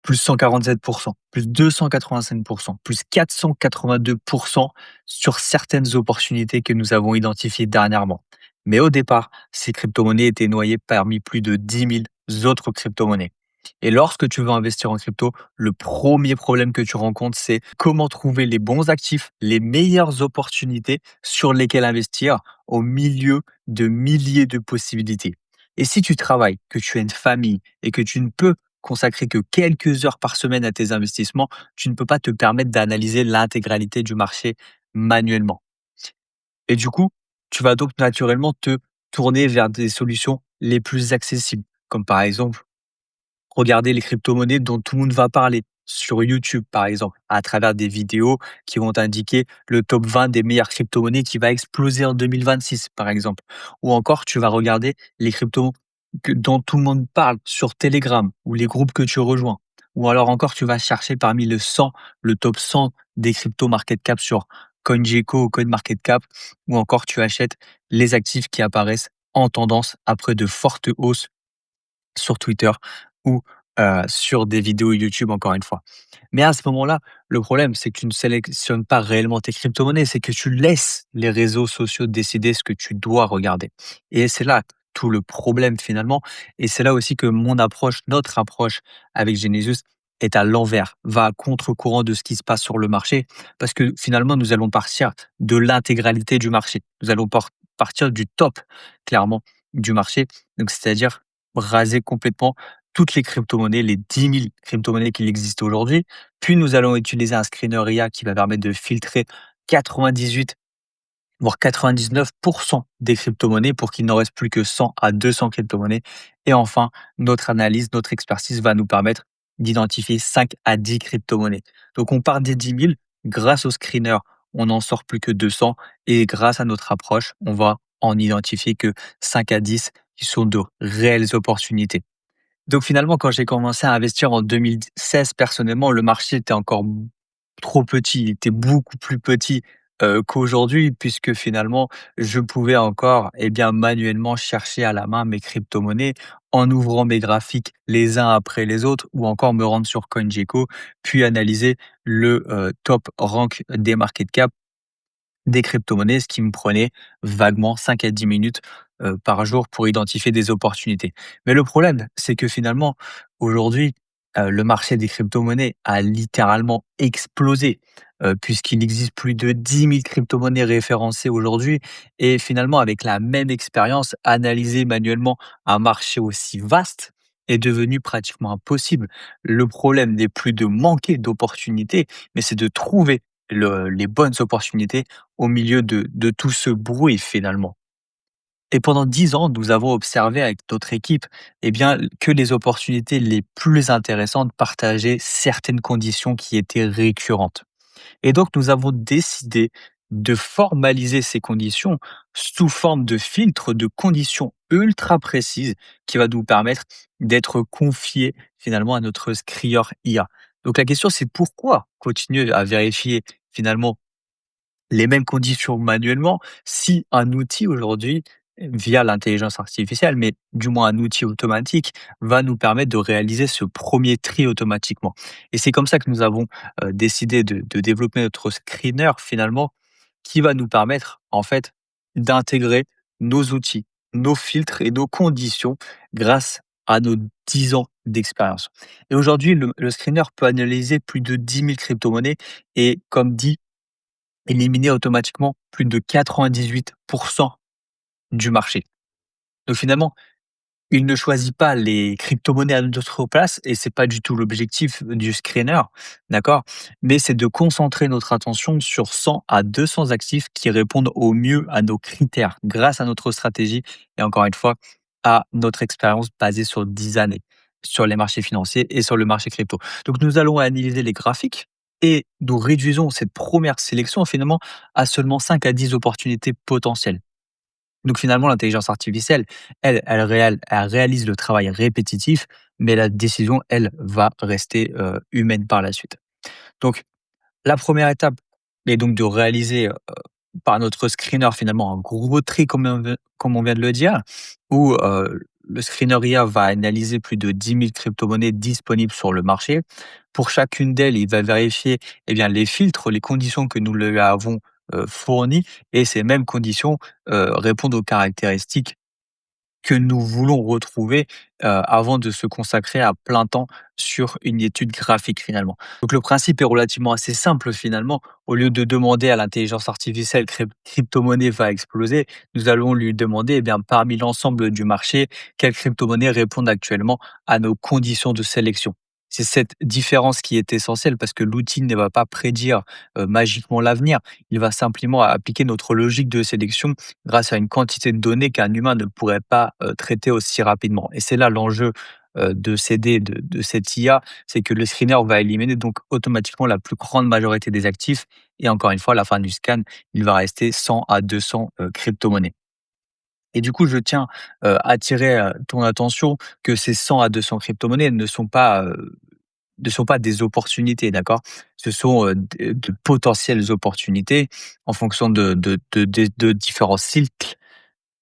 plus 147%, plus 285%, plus 482% sur certaines opportunités que nous avons identifiées dernièrement. Mais au départ, ces crypto-monnaies étaient noyées parmi plus de 10 000 autres crypto-monnaies. Et lorsque tu veux investir en crypto, le premier problème que tu rencontres, c'est comment trouver les bons actifs, les meilleures opportunités sur lesquelles investir au milieu de milliers de possibilités. Et si tu travailles, que tu as une famille et que tu ne peux consacrer que quelques heures par semaine à tes investissements, tu ne peux pas te permettre d'analyser l'intégralité du marché manuellement. Et du coup, tu vas donc naturellement te tourner vers des solutions les plus accessibles, comme par exemple regarder les crypto-monnaies dont tout le monde va parler sur YouTube, par exemple, à travers des vidéos qui vont t'indiquer le top 20 des meilleures crypto-monnaies qui va exploser en 2026, par exemple. Ou encore, tu vas regarder les cryptos dont tout le monde parle sur Telegram ou les groupes que tu rejoins. Ou alors encore, tu vas chercher parmi le top 100 des crypto market cap sur CoinGecko ou CoinMarketCap. Ou encore, tu achètes les actifs qui apparaissent en tendance après de fortes hausses sur Twitter ou sur des vidéos YouTube encore une fois. Mais à ce moment-là, le problème, c'est que tu ne sélectionnes pas réellement tes crypto-monnaies, c'est que tu laisses les réseaux sociaux décider ce que tu dois regarder. Et c'est là tout le problème finalement. Et c'est là aussi que notre approche avec Genesis est à l'envers, va à contre-courant de ce qui se passe sur le marché, parce que finalement, nous allons partir de l'intégralité du marché. Nous allons partir du top, clairement, du marché. Donc, c'est-à-dire raser complètement toutes les crypto-monnaies, les 10 000 crypto-monnaies qui existent aujourd'hui. Puis nous allons utiliser un screener IA qui va permettre de filtrer 98 voire 99% des crypto-monnaies pour qu'il n'en reste plus que 100 à 200 crypto-monnaies. Et enfin, notre analyse, notre expertise va nous permettre d'identifier 5 à 10 crypto-monnaies. Donc on part des 10 000, grâce au screener, on n'en sort plus que 200 et grâce à notre approche, on va en identifier que 5 à 10 qui sont de réelles opportunités. Donc finalement, quand j'ai commencé à investir en 2016, personnellement, le marché était encore trop petit. Il était beaucoup plus petit, qu'aujourd'hui puisque finalement, je pouvais encore, eh bien, manuellement chercher à la main mes crypto-monnaies en ouvrant mes graphiques les uns après les autres ou encore me rendre sur CoinGecko, puis analyser le, top rank des market cap des crypto-monnaies, ce qui me prenait vaguement 5 à 10 minutes, par jour pour identifier des opportunités. Mais le problème, c'est que finalement, aujourd'hui, le marché des crypto-monnaies a littéralement explosé, puisqu'il existe plus de 10 000 crypto-monnaies référencées aujourd'hui et finalement avec la même expérience, analyser manuellement un marché aussi vaste est devenu pratiquement impossible. Le problème n'est plus de manquer d'opportunités, mais c'est de trouver les bonnes opportunités au milieu de tout ce bruit finalement. Et pendant 10 ans, nous avons observé avec notre équipe, eh bien, que les opportunités les plus intéressantes partageaient certaines conditions qui étaient récurrentes. Et donc, nous avons décidé de formaliser ces conditions sous forme de filtres de conditions ultra précises qui va nous permettre d'être confiés finalement à notre screener IA. Donc la question, c'est pourquoi continuer à vérifier finalement les mêmes conditions manuellement si un outil aujourd'hui, via l'intelligence artificielle, mais du moins un outil automatique, va nous permettre de réaliser ce premier tri automatiquement. Et c'est comme ça que nous avons décidé de développer notre screener finalement, qui va nous permettre en fait d'intégrer nos outils, nos filtres et nos conditions grâce à nos 10 ans d'expérience. Et aujourd'hui, le screener peut analyser plus de 10 000 crypto-monnaies et comme dit, éliminer automatiquement plus de 98% du marché. Donc finalement, il ne choisit pas les crypto-monnaies à notre place et c'est pas du tout l'objectif du screener, d'accord? Mais c'est de concentrer notre attention sur 100 à 200 actifs qui répondent au mieux à nos critères grâce à notre stratégie et encore une fois, à notre expérience basée sur 10 années sur les marchés financiers et sur le marché crypto. Donc nous allons analyser les graphiques et nous réduisons cette première sélection finalement à seulement 5 à 10 opportunités potentielles. Donc finalement, l'intelligence artificielle, elle réalise le travail répétitif, mais la décision, elle, va rester, humaine par la suite. Donc la première étape est donc de réaliser, par notre screener finalement un gros tri comme on vient de le dire, où, le screener IA va analyser plus de 10 000 crypto-monnaies disponibles sur le marché. Pour chacune d'elles, il va vérifier les filtres, les conditions que nous lui avons fournies, et ces mêmes conditions répondent aux caractéristiques que nous voulons retrouver, avant de se consacrer à plein temps sur une étude graphique finalement. Donc le principe est relativement assez simple finalement. Au lieu de demander à l'intelligence artificielle crypto-monnaie va exploser, nous allons lui demander, parmi l'ensemble du marché, quelles crypto-monnaies répondent actuellement à nos conditions de sélection. C'est cette différence qui est essentielle parce que l'outil ne va pas prédire, magiquement l'avenir. Il va simplement appliquer notre logique de sélection grâce à une quantité de données qu'un humain ne pourrait pas, traiter aussi rapidement, et c'est là l'enjeu, de CD de cette IA, c'est que le screener va éliminer donc automatiquement la plus grande majorité des actifs, et encore une fois, à la fin du scan, il va rester 100 à 200, cryptomonnaies. Et du coup, je tiens, à attirer, ton attention que ces 100 à 200 cryptomonnaies ne sont pas des opportunités, d'accord? Ce sont, de potentielles opportunités en fonction de différents cycles,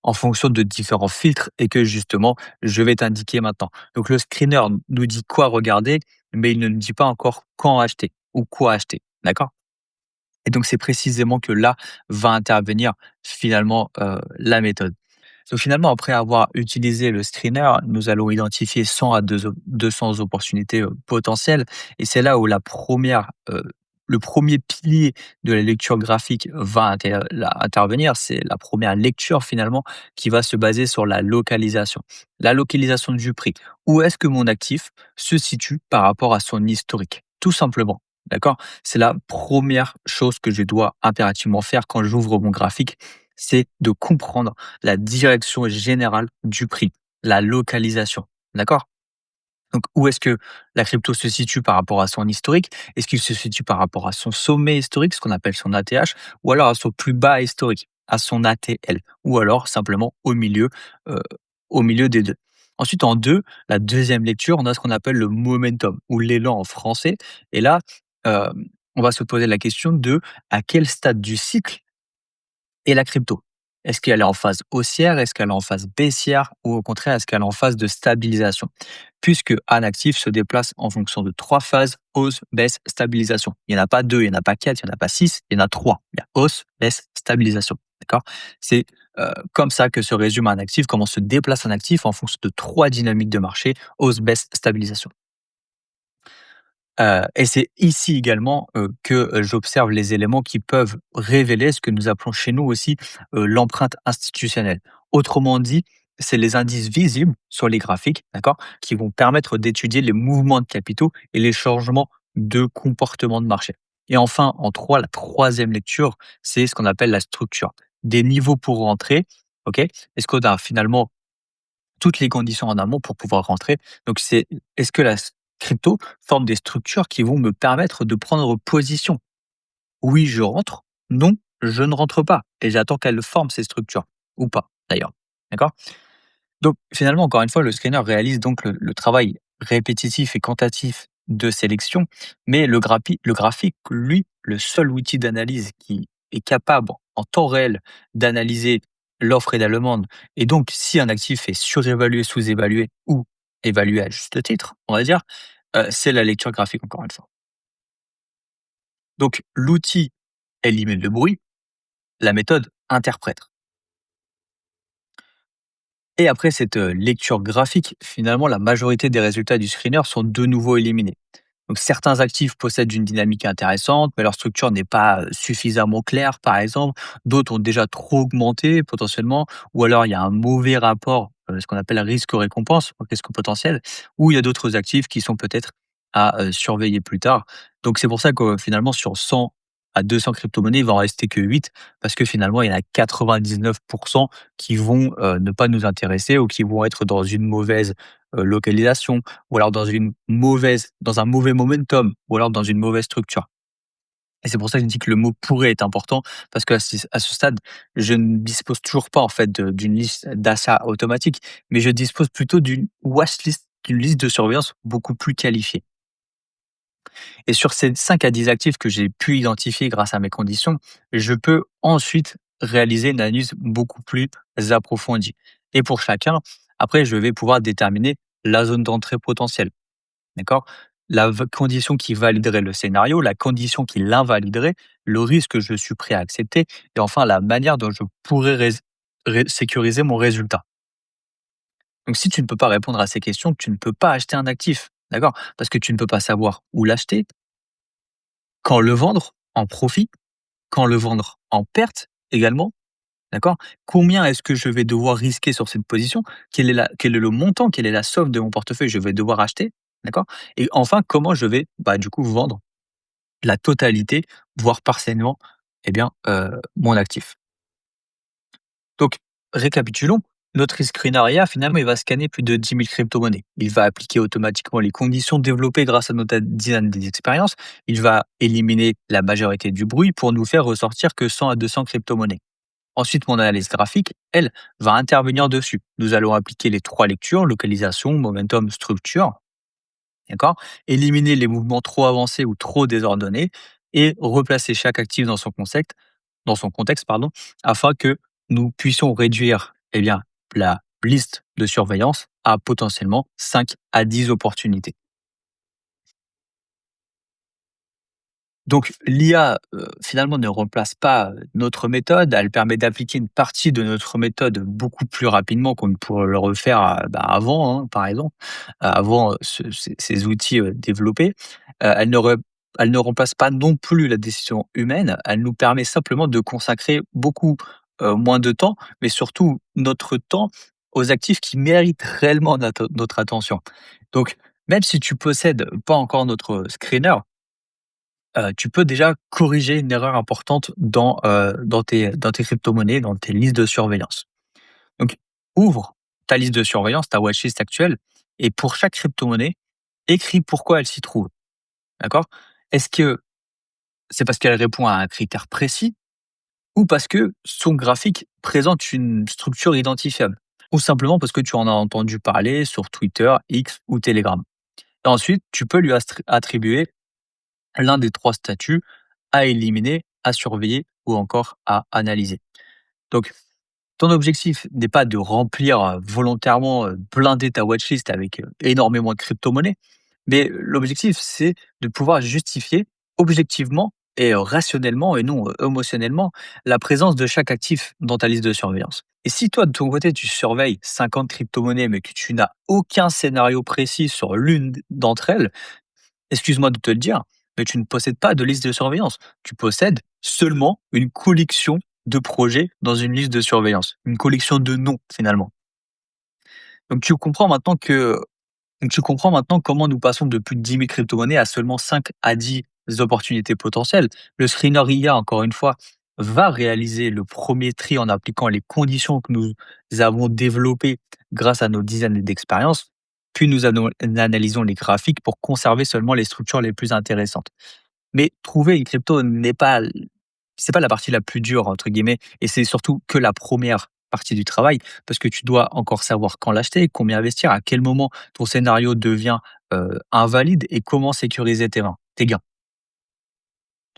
en fonction de différents filtres, et que justement, je vais t'indiquer maintenant. Donc le screener nous dit quoi regarder, mais il ne nous dit pas encore quand acheter ou quoi acheter, d'accord? Et donc c'est précisément que là va intervenir finalement, la méthode. Donc finalement, après avoir utilisé le screener, nous allons identifier 100 à 200 opportunités, potentielles, et c'est là où le premier pilier de la lecture graphique va intervenir. C'est la première lecture finalement qui va se baser sur la localisation. La localisation du prix. Où est-ce que mon actif se situe par rapport à son historique? Tout simplement, d'accord? C'est la première chose que je dois impérativement faire quand j'ouvre mon graphique, c'est de comprendre la direction générale du prix, la localisation. D'accord? Donc, où est-ce que la crypto se situe par rapport à son historique? Est-ce qu'il se situe par rapport à son sommet historique, ce qu'on appelle son ATH, ou alors à son plus bas historique, à son ATL, ou alors simplement euh, au milieu des deux. Ensuite, en deux, la deuxième lecture, on a ce qu'on appelle le momentum, ou l'élan en français. Et là, euh, on va se poser la question de à quel stade du cycle et la crypto? Est-ce qu'elle est en phase haussière? Est-ce qu'elle est en phase baissière? Ou au contraire, est-ce qu'elle est en phase de stabilisation? Puisque un actif se déplace en fonction de 3 phases: hausse, baisse, stabilisation. Il n'y en a pas 2, il n'y en a pas 4, il n'y en a pas 6, il y en a 3. Il y a hausse, baisse, stabilisation. D'accord? C'est comme ça que se résume un actif, comment se déplace un actif en fonction de 3 dynamiques de marché: hausse, baisse, stabilisation. Et c'est ici également, que, j'observe les éléments qui peuvent révéler ce que nous appelons chez nous aussi, l'empreinte institutionnelle. Autrement dit, c'est les indices visibles sur les graphiques, d'accord? Qui vont permettre d'étudier les mouvements de capitaux et les changements de comportement de marché. Et enfin, en 3, la troisième lecture, c'est ce qu'on appelle la structure. Des niveaux pour rentrer, OK? Est-ce qu'on a finalement toutes les conditions en amont pour pouvoir rentrer? Donc c'est, est-ce que crypto forme des structures qui vont me permettre de prendre position? Oui, je rentre. Non, je ne rentre pas, et j'attends qu'elle forme ces structures, ou pas d'ailleurs. D'accord? Donc finalement, encore une fois, le screener réalise donc le travail répétitif et quantitatif de sélection, mais le graphique, lui, le seul outil d'analyse qui est capable en temps réel d'analyser l'offre et la demande, et donc si un actif est surévalué, sous-évalué ou évalué à juste titre, on va dire, c'est la lecture graphique encore une fois. Donc l'outil élimine le bruit, la méthode interprète. Et après cette, lecture graphique, finalement, la majorité des résultats du screener sont de nouveau éliminés. Donc certains actifs possèdent une dynamique intéressante, mais leur structure n'est pas, suffisamment claire, par exemple. D'autres ont déjà trop augmenté potentiellement, ou alors il y a un mauvais rapport, ce qu'on appelle risque-récompense, risque potentiel, ou il y a d'autres actifs qui sont peut-être à, surveiller plus tard. Donc c'est pour ça que finalement sur 100 à 200 cryptomonnaies, il va en rester que 8, parce que finalement il y en a 99 qui vont, ne pas nous intéresser, ou qui vont être dans une mauvaise, localisation, ou alors dans un mauvais momentum, ou alors dans une mauvaise structure. Et c'est pour ça que je dis que le mot «pourrait» est important, parce à ce stade, je ne dispose toujours pas en fait d'une liste d'achat automatique, mais je dispose plutôt d'une watchlist, d'une liste de surveillance beaucoup plus qualifiée. Et sur ces 5 à 10 actifs que j'ai pu identifier grâce à mes conditions, je peux ensuite réaliser une analyse beaucoup plus approfondie. Et pour chacun, Après, je vais pouvoir déterminer la zone d'entrée potentielle. D'accord? Condition qui validerait le scénario, la condition qui l'invaliderait, le risque que je suis prêt à accepter et enfin la manière dont je pourrais sécuriser mon résultat. Donc si tu ne peux pas répondre à ces questions, tu ne peux pas acheter un actif. D'accord? Parce que tu ne peux pas savoir où l'acheter, quand le vendre en profit, quand le vendre en perte également. D'accord? Combien est-ce que je vais devoir risquer sur cette position? Quel est le montant, quelle est la somme de mon portefeuille que je vais devoir acheter? D'accord? Et enfin, comment je vais, bah, du coup, vendre la totalité, voire partiellement, eh bien, mon actif. Donc, récapitulons, notre screener finalement, il va scanner plus de 10 000 crypto-monnaies. Il va appliquer automatiquement les conditions développées grâce à notre design d'expérience. Il va éliminer la majorité du bruit pour nous faire ressortir que 100 à 200 crypto-monnaies. Ensuite, mon analyse graphique, elle, va intervenir dessus. Nous allons appliquer les trois lectures, localisation, momentum, structure, d'accord? Éliminer les mouvements trop avancés ou trop désordonnés et replacer chaque actif dans son contexte, pardon, afin que nous puissions réduire eh bien, la liste de surveillance à potentiellement 5 à 10 opportunités. Donc l'IA, finalement ne remplace pas, notre méthode. Elle permet d'appliquer une partie de notre méthode beaucoup plus rapidement qu'on ne pourrait le refaire, avant, hein, par exemple, avant, ces outils, développés. Elle ne remplace pas non plus la décision humaine. Elle nous permet simplement de consacrer beaucoup, moins de temps, mais surtout notre temps aux actifs qui méritent réellement notre attention. Donc même si tu possèdes pas encore notre screener, tu peux déjà corriger une erreur importante dans tes cryptomonnaies, dans tes listes de surveillance. Donc, ouvre ta liste de surveillance, ta watchlist actuelle et pour chaque cryptomonnaie, écris pourquoi elle s'y trouve, d'accord? Est-ce que c'est parce qu'elle répond à un critère précis ou parce que son graphique présente une structure identifiable? Ou simplement parce que tu en as entendu parler sur Twitter, X ou Telegram? Et ensuite, tu peux lui attribuer l'un des 3 statuts à éliminer, à surveiller ou encore à analyser. Donc, ton objectif n'est pas de remplir volontairement, blinder ta watchlist avec énormément de crypto-monnaies, mais l'objectif, c'est de pouvoir justifier objectivement et rationnellement et non émotionnellement la présence de chaque actif dans ta liste de surveillance. Et si toi, de ton côté, tu surveilles 50 crypto-monnaies, mais que tu n'as aucun scénario précis sur l'une d'entre elles, excuse-moi de te le dire, mais tu ne possèdes pas de liste de surveillance. Tu possèdes seulement une collection de projets dans une liste de surveillance, une collection de noms finalement. Donc tu comprends maintenant comment nous passons de plus de 10 000 crypto-monnaies à seulement 5 à 10 opportunités potentielles. Le screener IA, encore une fois, va réaliser le premier tri en appliquant les conditions que nous avons développées grâce à nos dizaines d'expériences. Puis analysons les graphiques pour conserver seulement les structures les plus intéressantes. Mais trouver une crypto c'est pas la partie la plus dure entre guillemets et c'est surtout que la première partie du travail parce que tu dois encore savoir quand l'acheter, combien investir, à quel moment ton scénario devient, invalide et comment sécuriser tes gains.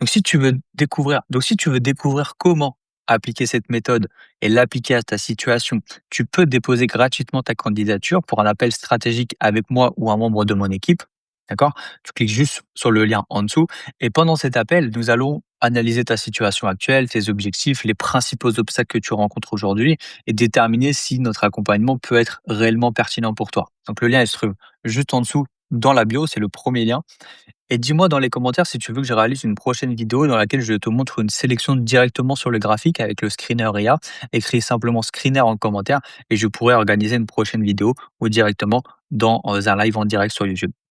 Donc si tu veux découvrir comment appliquer cette méthode et l'appliquer à ta situation, tu peux déposer gratuitement ta candidature pour un appel stratégique avec moi ou un membre de mon équipe. D'accord? Tu cliques juste sur le lien en dessous et pendant cet appel, nous allons analyser ta situation actuelle, tes objectifs, les principaux obstacles que tu rencontres aujourd'hui et déterminer si notre accompagnement peut être réellement pertinent pour toi. Donc le lien, il se trouve juste en dessous dans la bio, c'est le premier lien et dis-moi dans les commentaires si tu veux que je réalise une prochaine vidéo dans laquelle je te montre une sélection directement sur le graphique avec le screener IA. Écris simplement screener en commentaire et je pourrai organiser une prochaine vidéo ou directement dans un live en direct sur YouTube.